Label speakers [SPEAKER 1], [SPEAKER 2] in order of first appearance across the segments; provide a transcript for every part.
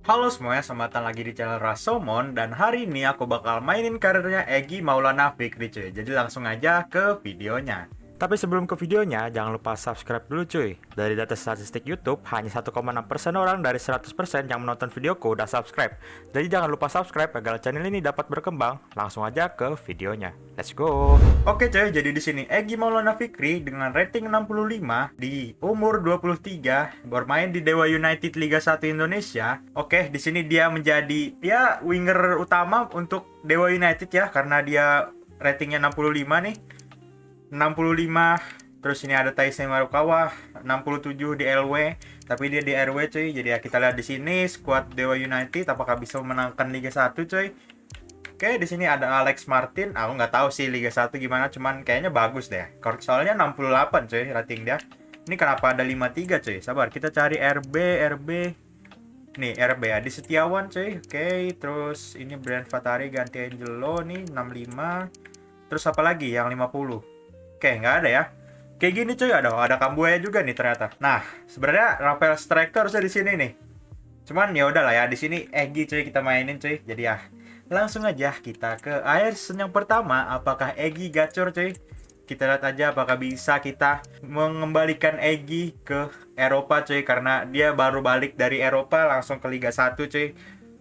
[SPEAKER 1] Halo semuanya, selamat datang lagi di channel Rasomon. Dan hari ini aku bakal mainin karirnya Egy Maulana Fikri cuy. Jadi langsung aja ke videonya. Tapi sebelum ke videonya, jangan lupa subscribe dulu cuy. Dari data statistik YouTube, hanya 1,6% orang dari 100% yang menonton videoku udah subscribe. Jadi jangan lupa subscribe agar channel ini dapat berkembang. Langsung aja ke videonya. Let's go. Oke cuy, jadi di sini Egy Maulana Fikri dengan rating 65 di umur 23 bermain di Dewa United Liga 1 Indonesia. Oke, di sini dia menjadi winger utama untuk Dewa United ya, karena dia ratingnya 65 nih. 65. Terus ini ada Taisei Marukawa 67 di LW, tapi dia di RW cuy. Jadi ya kita lihat di sini skuad Dewa United apakah bisa memenangkan Liga 1 cuy. Oke, di sini ada Alex Martin. Aku nggak tahu sih Liga 1 gimana, cuman kayaknya bagus deh. Soalnya 68 cuy rating dia. Ini kenapa ada 53 cuy? Sabar, kita cari RB. Nih, RB Adi Setiawan cuy. Oke, terus ini Brian Fatari ganti Angelo nih 65. Terus apa lagi yang 50? Oke, nggak ada ya. Kayak gini cuy, ada Kambuaya juga nih ternyata. Nah, sebenarnya Rafael Striker harusnya di sini nih. Cuman ya udahlah ya, di sini Egy cuy kita mainin cuy. Jadi ya, langsung aja kita ke air season yang pertama. Apakah Egy gacor cuy? Kita lihat aja apakah bisa kita mengembalikan Egy ke Eropa cuy, karena dia baru balik dari Eropa langsung ke Liga 1 cuy.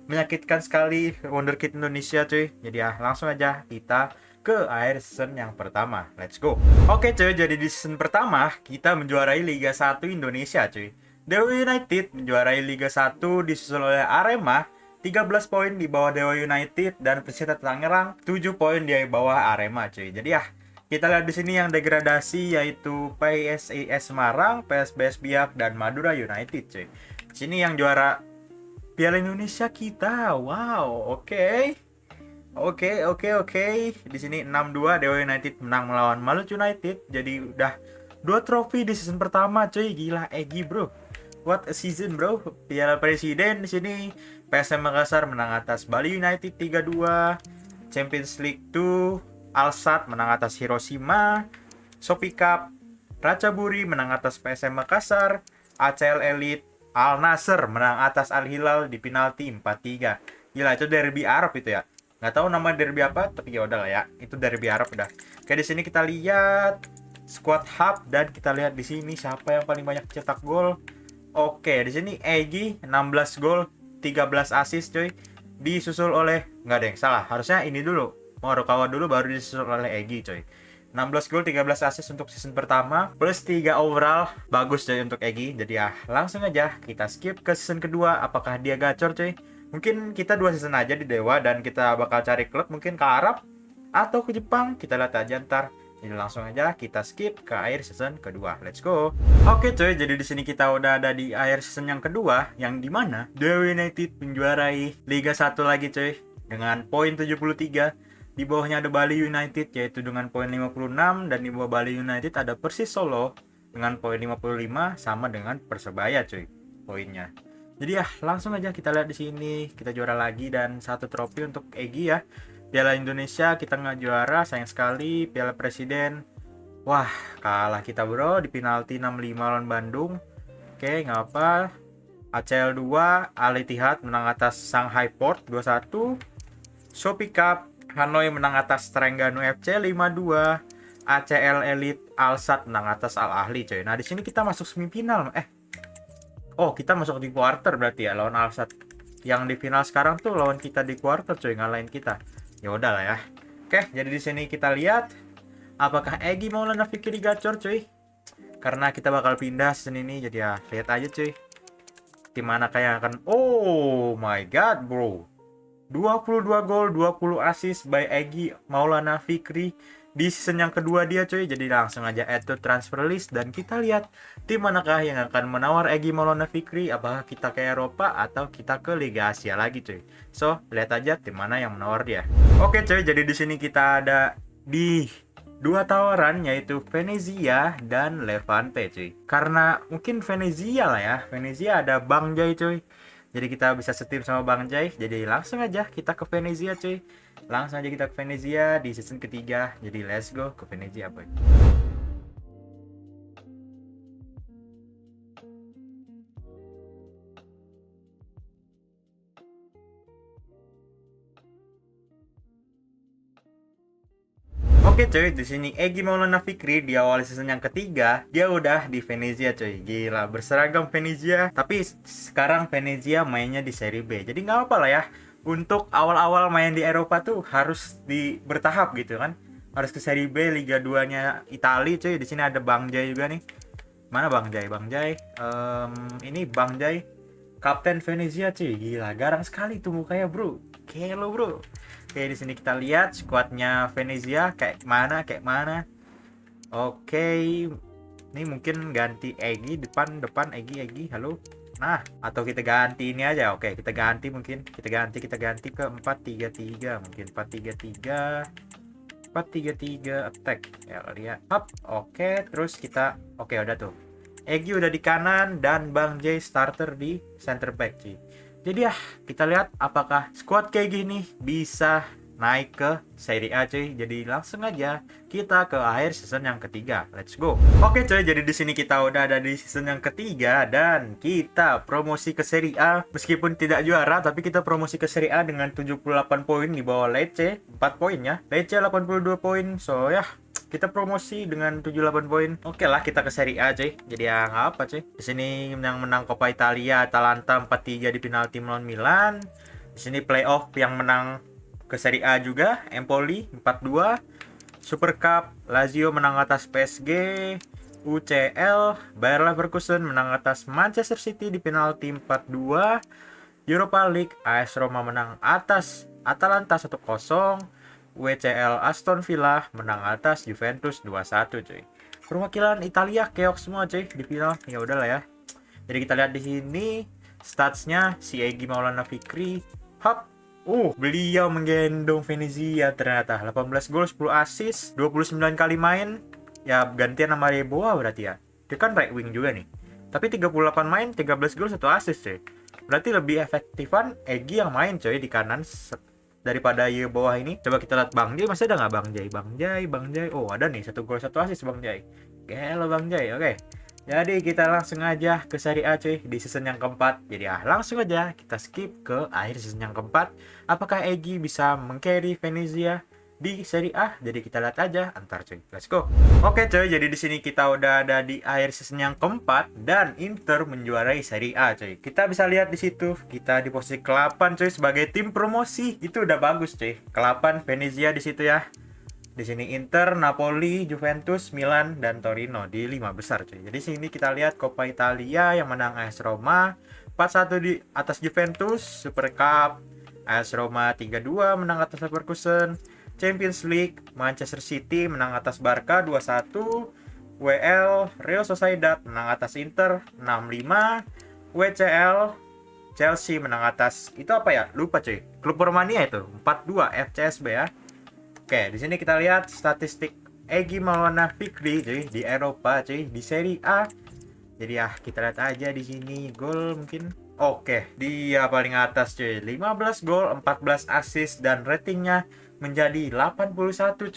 [SPEAKER 1] Menyakitkan sekali wonderkid Indonesia cuy. Jadi ya, langsung aja kita ke air season yang pertama. Let's go. Oke cuy, jadi di season pertama kita menjuarai Liga 1 Indonesia cuy. Dewa United menjuarai Liga 1 disusul oleh Arema 13 poin di bawah Dewa United, dan Persita Tangerang 7 poin di bawah Arema cuy. Jadi ya, kita lihat di sini yang degradasi yaitu PSIS Semarang, PSBS Biak, dan Madura United cuy. Di sini yang juara Piala Indonesia kita. Wow, oke. Oke. Di sini 6-2 Dewa United menang melawan Malut United. Jadi udah 2 trofi di season pertama, cuy. Gila Egy, bro. What a season, bro. Piala Presiden di sini PSM Makassar menang atas Bali United 3-2. Champions League 2 Alsat menang atas Hiroshima. Shopee Cup Ratchaburi menang atas PSM Makassar. ACL Elite Al Nassr menang atas Al Hilal di penalti 4-3. Gila, itu derby Arab itu ya. Nggak tahu nama derby apa, tapi ya udah lah ya, itu derby Arab udah. Oke, di sini kita lihat squad hub, dan kita lihat di sini siapa yang paling banyak cetak gol. Oke, di sini Egy 16 gol 13 assist cuy, disusul oleh nggak deng, salah, harusnya ini dulu Marukawa dulu baru disusul oleh Egy cuy. 16 gol 13 assist untuk season pertama plus 3 overall, bagus cuy untuk Egy. Jadi ya, langsung aja kita skip ke season kedua. Apakah dia gacor cuy? Mungkin kita 2 season aja di Dewa, dan kita bakal cari klub mungkin ke Arab atau ke Jepang. Kita lihat aja ntar. Jadi langsung aja kita skip ke akhir season kedua. Let's go. Oke cuy, jadi di sini kita udah ada di akhir season yang kedua, yang dimana Dewa United menjuarai Liga 1 lagi cuy dengan poin 73. Di bawahnya ada Bali United yaitu dengan poin 56, dan di bawah Bali United ada Persis Solo dengan poin 55 sama dengan Persebaya cuy poinnya. Jadi ya, langsung aja kita lihat di sini. Kita juara lagi dan 1 trofi untuk Egy ya. Piala Indonesia kita nggak juara, sayang sekali. Piala Presiden, wah kalah kita bro di penalti 65 lawan Bandung. Oke, nggak apa. ACL 2 Al Ittihad menang atas Shanghai Port 2-1. Shopee Cup Hanoi menang atas Terengganu FC 5-2. ACL Elite Alsat menang atas Al Ahli coy. Nah, di sini kita masuk semifinal. Oh, kita masuk di quarter berarti ya lawan Alsat. Yang di final sekarang tuh lawan kita di quarter coy, ngalahin kita. Ya udah lah ya. Oke, jadi di sini kita lihat apakah Egy Maulana Fikri gacor cuy. Karena kita bakal pindah season ini, jadi ya lihat aja cuy. Tim mana kayak akan, oh my god bro. 22 gol, 20 assist by Egy Maulana Fikri di season yang kedua dia cuy. Jadi langsung aja add to transfer list, dan kita lihat tim manakah yang akan menawar Egy Maulana Fikri. Apakah kita ke Eropa atau kita ke Liga Asia lagi cuy. So, lihat aja tim mana yang menawar dia. Oke cuy, jadi di sini kita ada di 2 tawaran yaitu Venezia dan Levante cuy. Karena mungkin Venezia lah ya. Venezia ada Bang Jai cuy. Jadi kita bisa setim sama Bang Jai. Jadi langsung aja kita ke Venezia cuy. Langsung aja kita ke Venezia di season ketiga. Jadi let's go ke Venezia boy. Oke coy, di sini Egy Maulana Fikri di awal season yang ketiga, dia udah di Venezia coy. Gila, berseragam Venezia. Tapi sekarang Venezia mainnya di Serie B. Jadi nggak apa lah ya. Untuk awal-awal main di Eropa tuh harus bertahap gitu kan. Harus ke Serie B, Liga 2-nya Italia coy. Di sini ada Bang Jai juga nih. Mana Bang Jai? Bang Jai. Ini Bang Jai, Kapten Venezia cuy. Gila, garang sekali tuh mukanya, bro. Kelo, bro. Oke, di sini kita lihat skuadnya Venezia kayak mana. Oke. Ini mungkin ganti Egy depan Egy. Halo. Nah, atau kita ganti ini aja. Oke, kita ganti ke 4-3-3 mungkin 4-3-3 attack. Ya, lihat. Hop. Oke, terus kita udah tuh. Egy udah di kanan dan Bang J starter di center back sih. Jadi ya, kita lihat apakah squad kayak gini bisa naik ke Serie A cuy. Jadi langsung aja kita ke akhir season yang ketiga. Let's go. Oke cuy, jadi di sini kita udah ada di season yang ketiga dan kita promosi ke Serie A. Meskipun tidak juara, tapi kita promosi ke Serie A dengan 78 poin di bawah Lecce, 4 poin ya. Lecce 82 poin. So ya, kita promosi dengan 78 poin. Oke lah, kita ke Serie A cuy. Jadi ya nggak apa cuy. Di sini yang menang Coppa Italia Atalanta 4-3 di penalti melawan Milan. Di sini playoff yang menang ke Serie A juga Empoli 4-2. Super Cup Lazio menang atas PSG. UCL Bayer Leverkusen menang atas Manchester City di penalti 4-2. Europa League AS Roma menang atas Atalanta 1-0. WCL Aston Villa menang atas Juventus 2-1 cuy. Perwakilan Italia keok semua cuy di final. Ya udahlah ya. Jadi kita lihat di sini statsnya si Egy Maulana Fikri. Hop. Beliau menggendong Venezia ternyata. 18 gol, 10 assist, 29 kali main. Ya gantian sama Reboa berarti ya. Dia kan right wing juga nih. Tapi 38 main, 13 gol, 1 assist cuy. Berarti lebih efektifan Egy yang main cuy di kanan daripada ye bawah ini. Coba kita lihat Bang Jai, masih ada nggak Bang Jai? Oh, ada nih, 1 gol 1 assist Bang Jai. Gelo Bang Jai. Oke. Jadi kita langsung aja ke Serie A cuy di season yang keempat. Jadi langsung aja kita skip ke akhir season yang keempat. Apakah Egy bisa mengcarry Venezia di Serie A? Jadi kita lihat aja antar cuy. Let's go. Oke cuy, jadi di sini kita udah ada di akhir season yang keempat dan Inter menjuarai Serie A cuy. Kita bisa lihat di situ kita di posisi ke-8 cuy sebagai tim promosi. Itu udah bagus cuy. Ke-8 Venezia di situ ya. Di sini Inter, Napoli, Juventus, Milan, dan Torino di 5 besar cuy. Jadi sini kita lihat Coppa Italia yang menang AS Roma 4-1 di atas Juventus, Super Cup AS Roma 3-2 menang atas Leverkusen, Champions League Manchester City menang atas Barca 2-1, WL Real Sociedad menang atas Inter 6-5, WCL Chelsea menang atas itu apa ya? Lupa cuy. Klub Romania itu 4-2 FCSB ya. Oke, di sini kita lihat statistik Egy Maulana Fikri cuy di Eropa cuy di Serie A. Jadi ya kita lihat aja di sini gol mungkin. Oke, dia paling atas cuy. 15 gol, 14 assist dan ratingnya menjadi 81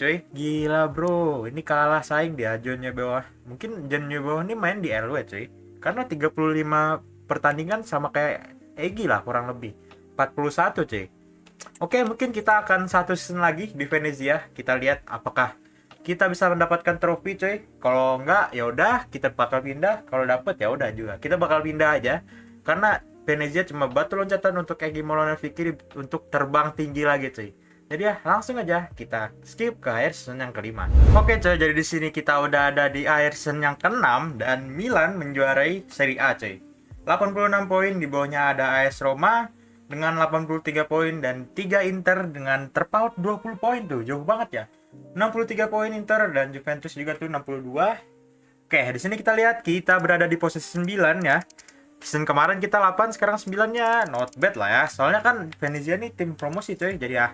[SPEAKER 1] cuy. Gila bro, ini kalah saing di Jonnya bawah. Mungkin Jonnya bawah ini main di LW cuy. Karena 35 pertandingan sama kayak Egy lah kurang lebih. 41 cuy. Oke, mungkin kita akan satu season lagi di Venezia. Kita lihat apakah kita bisa mendapatkan trofi cuy. Kalau enggak ya udah kita bakal pindah. Kalau dapet ya udah juga. Kita bakal pindah aja. Karena Venezia cuma batu loncatan untuk Egy Maulana Fikri untuk terbang tinggi lagi cuy. Jadi ya langsung aja kita skip ke akhir season yang kelima. Oke cuy, jadi di sini kita udah ada di akhir season yang keenam dan Milan menjuarai Serie A cuy. 86 poin, di bawahnya ada AS Roma dengan 83 poin dan 3 Inter dengan terpaut 20 poin tuh, jauh banget ya. 63 poin Inter dan Juventus juga tuh 62. Oke, di sini kita lihat kita berada di posisi 9 ya. Season kemarin kita 8, sekarang 9-nya not bad lah ya. Soalnya kan Venezia nih tim promosi cuy, jadi ya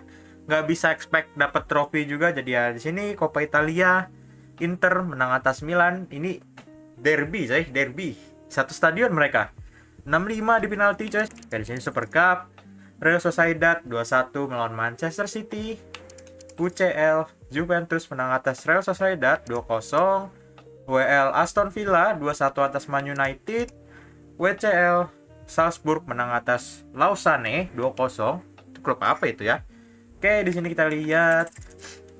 [SPEAKER 1] nggak bisa expect dapat trofi juga. Jadi ya di sini Coppa Italia Inter menang atas Milan. Ini derby cuy, derby. Satu stadion mereka. 6-5 di penalti coy. Dari sini Super Cup Real Sociedad 2-1 melawan Manchester City. UCL Juventus menang atas Real Sociedad 2-0. WL Aston Villa 2-1 atas Man United. WCL Salzburg menang atas Lausanne 2-0. Itu klub apa itu ya? Oke, di sini kita lihat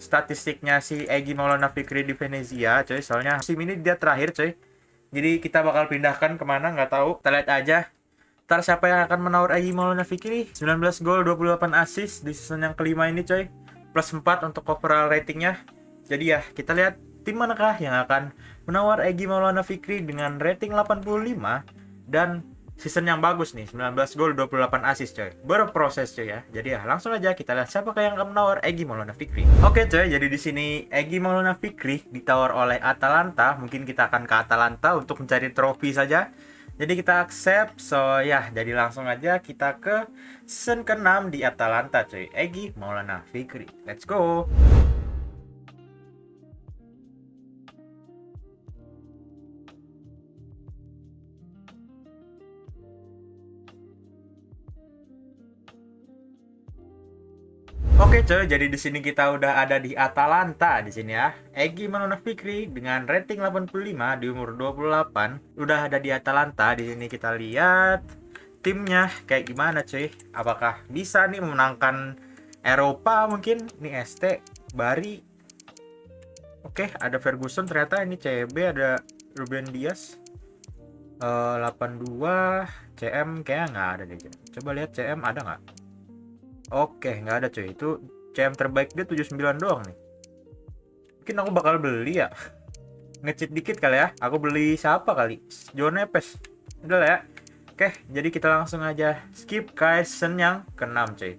[SPEAKER 1] statistiknya si Egy Maulana Fikri di Venezia coy, soalnya musim ini dia terakhir coy. Jadi kita bakal pindahkan kemana nggak tahu, kita lihat aja. Ntar siapa yang akan menawar Egy Maulana Fikri. 19 gol 28 assist di season yang kelima ini coy, plus 4 untuk overall ratingnya. Jadi ya kita lihat tim manakah yang akan menawar Egy Maulana Fikri dengan rating 85 dan season yang bagus nih, 19 gol 28 assist coy. Berproses coy ya. Jadi ya langsung aja kita lihat siapakah yang akan menawar Egy Maulana Fikri. Oke coy, jadi di sini Egy Maulana Fikri ditawar oleh Atalanta. Mungkin kita akan ke Atalanta untuk mencari trofi saja. Jadi kita accept. So ya, jadi langsung aja kita ke season ke-6 di Atalanta coy. Egy Maulana Fikri. Let's go. Oke coy, jadi di sini kita udah ada di Atalanta di sini ya. Egy Maulana Fikri dengan rating 85 di umur 28 udah ada di Atalanta. Di sini kita lihat timnya kayak gimana cuy. Apakah bisa nih memenangkan Eropa mungkin? Ini ST Bari. Oke, ada Ferguson ternyata, ini CB ada Ruben Dias. 82 CM kayaknya nggak ada deh. Coba lihat CM ada nggak? Oke, nggak ada cuy. Itu CM terbaik dia 79 doang nih. Mungkin aku bakal beli ya. Nge-cheat dikit kali ya. Aku beli siapa kali? Joe Neves. Udah lah ya. Oke, jadi kita langsung aja skip ke season yang ke-6 cuy.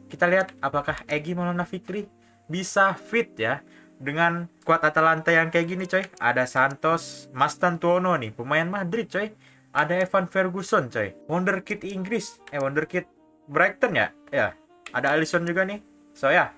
[SPEAKER 1] Kita lihat apakah Egy Maulana Fikri bisa fit ya dengan squad Atalanta yang kayak gini coy. Ada Santos, Mastantuono nih, pemain Madrid coy. Ada Evan Ferguson coy, wonderkid Inggris. Wonderkid Brighton ya? Ya. Ada Alisson juga nih. So ya,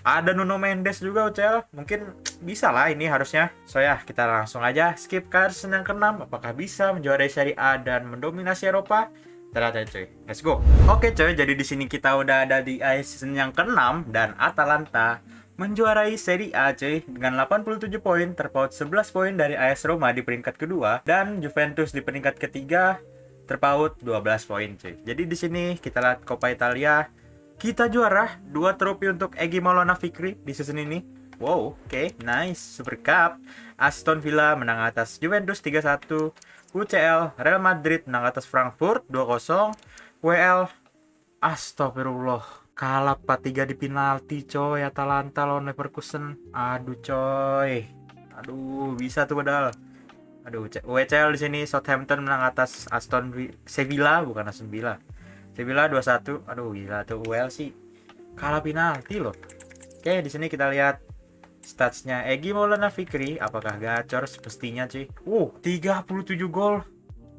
[SPEAKER 1] ada Nuno Mendes juga UCL. Mungkin bisa lah ini harusnya. So ya, kita langsung aja skip ke season yang ke-6. Apakah bisa menjuarai Serie A dan mendominasi Eropa? Kita lihat aja coy. Let's go. Oke coy, jadi di sini kita udah ada di season yang ke-6 dan Atalanta menjuarai Serie A coy dengan 87 poin, terpaut 11 poin dari AS Roma di peringkat kedua dan Juventus di peringkat ketiga terpaut 12 poin coy. Jadi di sini kita lihat Coppa Italia. Kita juara 2 trofi untuk Egy Maulana Fikri di season ini. Wow, oke, nice. Super Cup, Aston Villa menang atas Juventus 3-1. UCL, Real Madrid menang atas Frankfurt 2-0. WL, astagfirullah, kalah 4-3 di penalti coy. Atalanta lawan Leverkusen. Aduh coy. Aduh, bisa tuh padahal. Aduh, WCL di sini Southampton menang atas Sevilla, bukan Aston Villa. Sevilla 2-1. Aduh gila tuh UL sih. Kalah penalti loh. Oke, di sini kita lihat statsnya Egy Maulana Fikri. Apakah gacor? Semestinya cuy. 37 gol,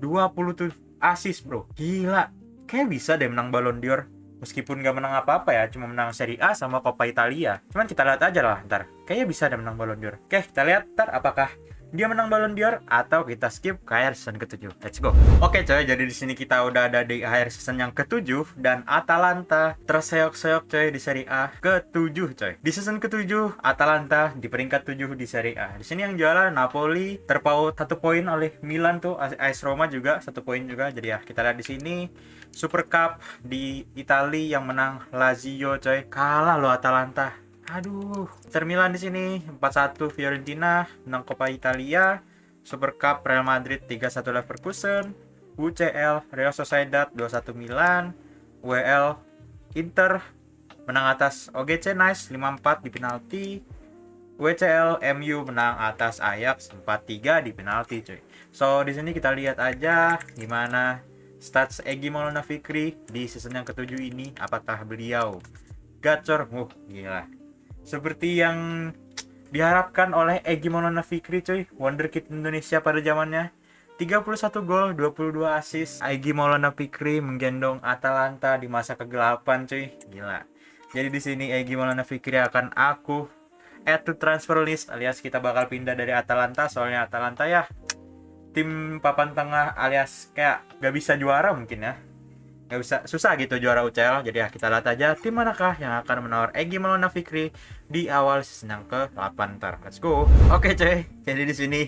[SPEAKER 1] 27 assist bro. Gila. Kayak bisa deh menang Ballon d'Or. Meskipun gak menang apa-apa ya, cuma menang Serie A sama Coppa Italia. Cuman kita lihat aja lah ntar. Kayaknya bisa deh menang Ballon d'Or. Oke, kita lihat ntar apakah dia menang Ballon d'Or atau kita skip ke akhir season ke-7. Let's go. Oke coy, jadi di sini kita udah ada di akhir season yang ke-7 dan Atalanta terseok-seok coy di Serie A ke-7 coy. Di season ke-7 Atalanta di peringkat 7 di Serie A. Di sini yang juara Napoli, terpaut 1 poin oleh Milan tuh, AS Roma juga 1 poin juga. Jadi ya, kita lihat di sini Super Cup di Italia yang menang Lazio coy. Kalah loh Atalanta. Aduh, Inter Milan di sini 4-1 Fiorentina, menang Coppa Italia, Super Cup Real Madrid 3-1 Leverkusen, UCL Real Sociedad 2-1 Milan, WL Inter menang atas OGC Nice 5-4 di penalti, WCL MU menang atas Ajax 4-3 di penalti cuy. So di sini kita lihat aja gimana stats Egy Maulana Fikri di season yang ke-7 ini. Apakah beliau gacor? Gila. Seperti yang diharapkan oleh Egy Maulana Fikri cuy, wonderkid Indonesia pada zamannya. 31 gol, 22 assist. Egy Maulana Fikri menggendong Atalanta di masa kegelapan cuy. Gila. Jadi di sini Egy Maulana Fikri akan aku add to transfer list, alias kita bakal pindah dari Atalanta. Soalnya Atalanta ya tim papan tengah, alias kayak gak bisa juara mungkin ya. Gak bisa, susah gitu juara UCL. Jadi ya kita lihat aja tim manakah yang akan menawar Egy Maulana Fikri di awal season yang ke-8 ntar. Let's go. Oke coy, jadi di sini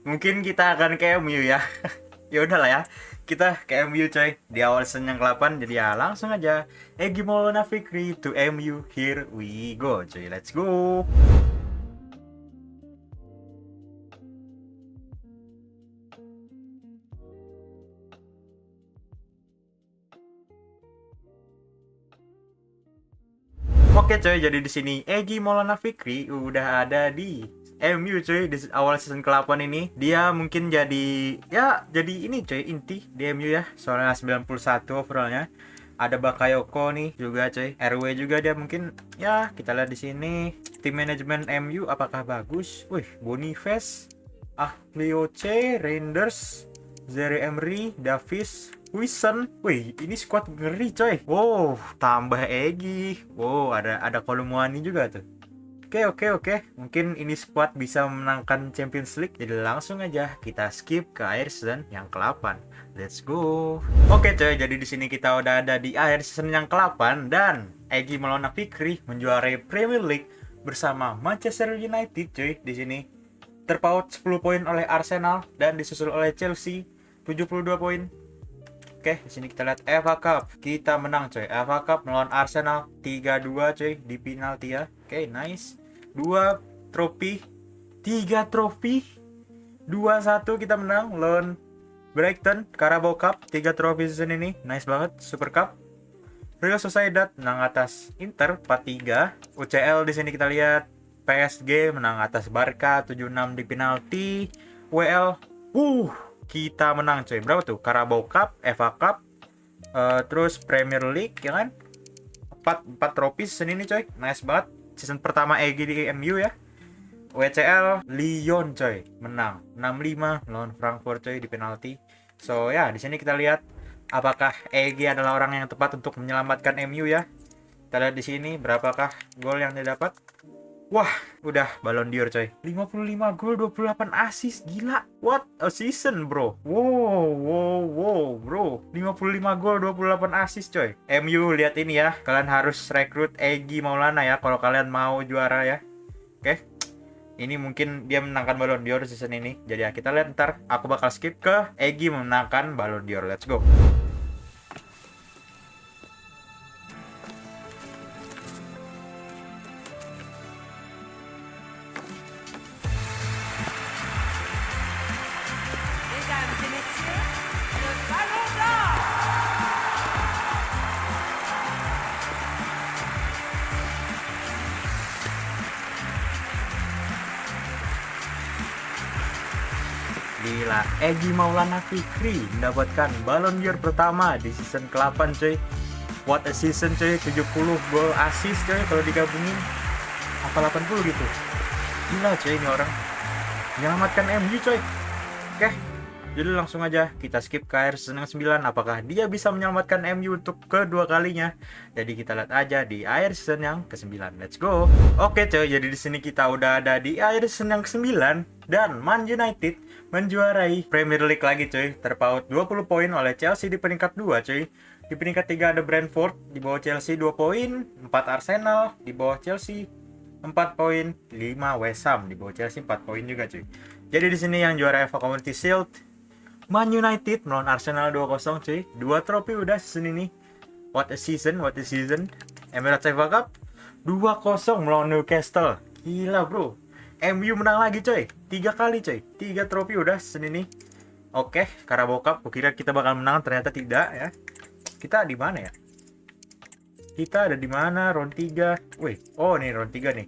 [SPEAKER 1] mungkin kita akan kayak MU ya. Ya udahlah ya. kita ke MU coy. Di awal season yang ke-8, jadi ya langsung aja. Egy Maulana Fikri to MU, here we go coy. Let's go. Oke coy, jadi di sini Egy Maulana Fikri udah ada di MU coy di awal season ke-8 ini. Dia mungkin jadi jadi ini coy inti di MU ya. Soalnya 91 overallnya. Ada Bakayoko nih juga coy. RW juga dia mungkin ya kita lihat di sini. Tim manajemen MU apakah bagus? Wih, Boniface, Aklioce, Reinders, Zere Emery, Davis, Wilson. Wih, ini squad ngeri coy. Wow, tambah Egy. Wow, ada Kolumuani juga tuh. Oke. Mungkin ini squad bisa memenangkan Champions League. Jadi langsung aja kita skip ke akhir season yang ke-8. Let's go. Oke coy, jadi di sini kita udah ada di akhir season yang ke-8 dan Egy Maulana Fikri menjuarai Premier League bersama Manchester United coy di sini. Terpaut 10 poin oleh Arsenal dan disusul oleh Chelsea 72 poin. Oke, di sini kita lihat FA Cup. Kita menang coy. FA Cup melawan Arsenal 3-2 coy di penalti ya. Oke, nice. 2 trofi, 3 trofi. 2-1 kita menang lawan Brighton Carabao Cup. 3 trofi season ini. Nice banget. Super Cup. Real Sociedad menang atas Inter 4-3. UCL di sini kita lihat PSG menang atas Barca 7-6 di penalti. WL kita menang coy. Berapa tuh? Carabao Cup, FA Cup, terus Premier League ya kan? 4 trofi season ini coy. Nice banget. Season pertama Egy di MU ya. WCL Lyon coy menang 6-5 lawan Frankfurt coy di penalti. So ya, di sini kita lihat apakah Egy adalah orang yang tepat untuk menyelamatkan MU ya. Kita lihat di sini berapakah gol yang dia dapat. Wah, udah Ballon d'Or coy. 55 gol, 28 assist. Gila. What a season, bro. Wow, bro. 55 gol, 28 assist coy. MU lihat ini ya. Kalian harus rekrut Egy Maulana ya kalau kalian mau juara ya. Oke. Ini mungkin dia menangkan Ballon d'Or season ini. Jadi ya kita lihat ntar. Aku bakal skip ke Egy memenangkan Ballon d'Or. Let's go. Gila, Egy Maulana Fikri mendapatkan Ballon d'Or pertama di season ke-8 coy. What a season coy, 70 gol assist coy kalau digabungin. Apa 80 gitu. Gila coy ini orang. Menyelamatkan MU coy. Oke, jadi langsung aja kita skip ke akhir season yang 9. Apakah dia bisa menyelamatkan MU untuk kedua kalinya? Jadi kita lihat aja di akhir season yang ke-9. Let's go. Oke coy, jadi di sini kita udah ada di akhir season yang ke-9 dan Man United menjuarai Premier League lagi coy. Terpaut 20 poin oleh Chelsea di peringkat 2 coy. Di peringkat 3 ada Brentford, di bawah Chelsea 2 poin, 4 Arsenal, di bawah Chelsea 4 poin, 5 West Ham, di bawah Chelsea 4 poin juga coy. Jadi di sini yang juara FA Community Shield Man United melawan Arsenal 2-0 coy. 2 trofi udah season ini. What a season. Emirates FA Cup 2-0 melawan Newcastle. Gila bro. MU menang lagi coy. 3 kali coy. 3 trofi udah season ini. Oke, Carabao Cup. Kukira kita bakal menang, ternyata tidak ya. Kita di mana ya? Kita ada di mana? Round 3. Wih, oh nih round 3 nih.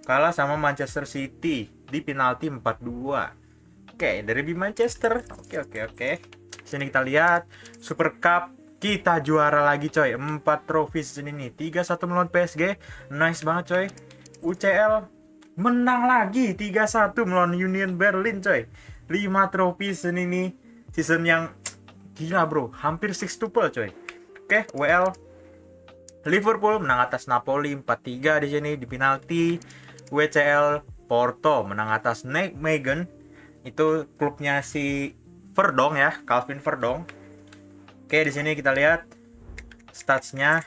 [SPEAKER 1] Kalah sama Manchester City di penalti 4-2. Oke, derby Manchester. Oke. Sini kita lihat Super Cup. Kita juara lagi coy. 4 trofi season ini. 3-1 melawan PSG. Nice banget coy. UCL menang lagi 3-1 melawan Union Berlin coy. 5 trofi season ini. Season yang gila bro. Hampir sextuple coy. Oke, WL Liverpool menang atas Napoli 4-3 di sini di penalti. WCL Porto menang atas Nijmegen. Itu klubnya si Verdong ya, Calvin Verdong. Oke, di sini kita lihat statsnya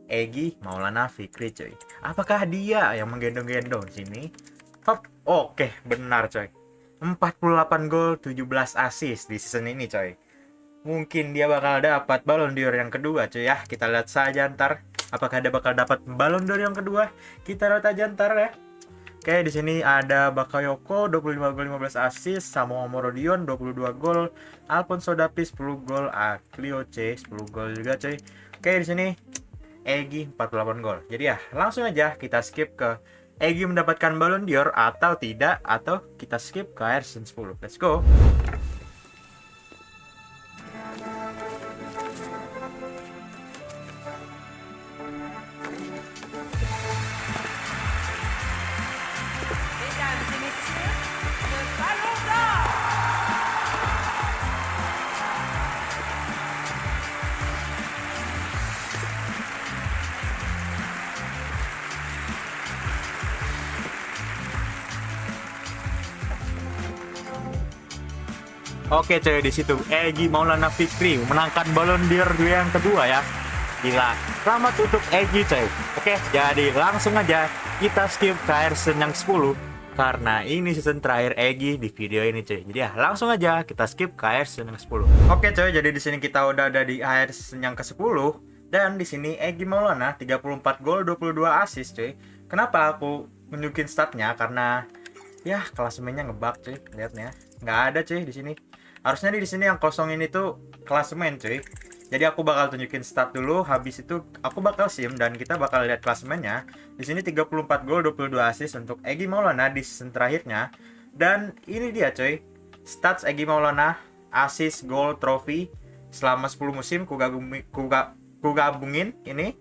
[SPEAKER 1] Egy Maulana Fikri coy. Apakah dia yang menggendong-gendong di sini? Hop. Oke, benar coy. 48 gol, 17 assist di season ini coy. mungkin dia bakal dapat Ballon d'Or yang kedua cuy ya. Kita lihat saja ntar apakah dia bakal dapat Ballon d'Or yang kedua. Kita lihat aja ntar ya. Oke, di sini ada Bakayoko 25 gol 15 assist, Samoa Morodion 22 gol, Alphonso Davies 10 gol, Aklio C 10 gol juga cuy. Oke, di sini Egy 48 gol. Jadi ya, langsung aja kita skip ke Egy mendapatkan Ballon d'Or atau tidak, atau kita skip ke air season 10. Let's go.
[SPEAKER 2] Mesdames et messieurs, le Ballon d'Or.
[SPEAKER 1] Oke cuy, di situ Egy Maulana Fikri menangkan Ballon d'Or yang kedua ya. Gila, selamat untuk Egy cuy. Oke, jadi langsung aja kita skip ke air season yang 10 karena ini season terakhir Egy di video ini cuy. Jadi ya, langsung aja kita skip ke air season yang 10. Oke cuy, jadi di sini kita udah ada di air season yang ke-10 dan di sini Egy Maulana 34 gol 22 assist cuy. Kenapa aku nunjukin statnya? Karena ya klasemennya ngebug cuy, lihatnya nggak ada cuy di sini. Harusnya di sini yang kosong ini tuh klasemen cuy. Jadi aku bakal tunjukin stat dulu, habis itu aku bakal sim dan kita bakal lihat klasemennya. Di sini 34 gol 22 assist untuk Egy Maulana di season terakhirnya. Dan ini dia cuy, stats Egy Maulana, assist, gol, trofi selama 10 musim ku gabungin ini.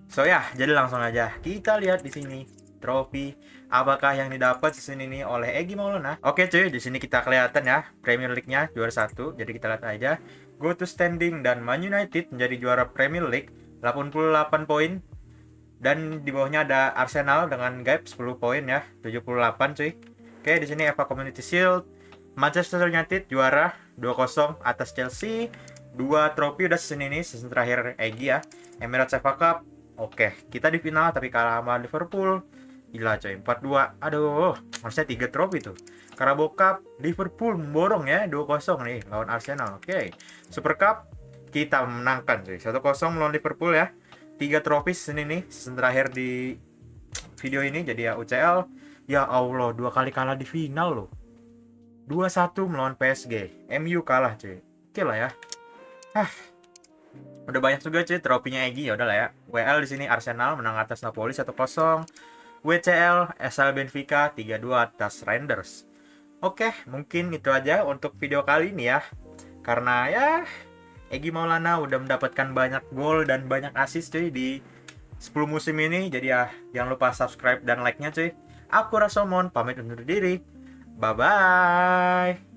[SPEAKER 1] So ya, jadi langsung aja kita lihat di sini trofi apakah yang didapat season ini oleh Egy Maulana. Oke cuy, di sini kita kelihatan ya Premier League-nya juara 1. Jadi kita lihat aja go to standing dan Man United menjadi juara Premier League 88 poin. Dan di bawahnya ada Arsenal dengan gap 10 poin ya, 78 cuy. Oke, di sini FA Community Shield Manchester United juara 2-0 atas Chelsea. 2 trofi udah season ini, season terakhir Egy ya. Emirates FA Cup. Oke, kita di final tapi kalah sama Liverpool. Gila coy, 4-2. Aduh, harusnya 3 trofi tuh. Carabao Cup, Liverpool memborong ya 2-0 nih lawan Arsenal. Oke. Super Cup kita menangkan coy. 1-0 melawan Liverpool ya. 3 trofi season ini, season terakhir di video ini. Jadi ya UCL, ya Allah, 2 kali kalah di final loh. 2-1 melawan PSG. MU kalah cuy. Oke lah ya. Udah banyak juga cuy trofinya Egy, ya udahlah ya. WL di sini Arsenal menang atas Napoli 1-0. WCL SL Benfica 3-2 atas Rangers. Oke, mungkin itu aja untuk video kali ini ya. Karena ya Egy Maulana udah mendapatkan banyak gol dan banyak assist cuy di 10 musim ini. Jadi ya jangan lupa subscribe dan like-nya cuy. Aku Rasomon pamit undur diri. Bye bye.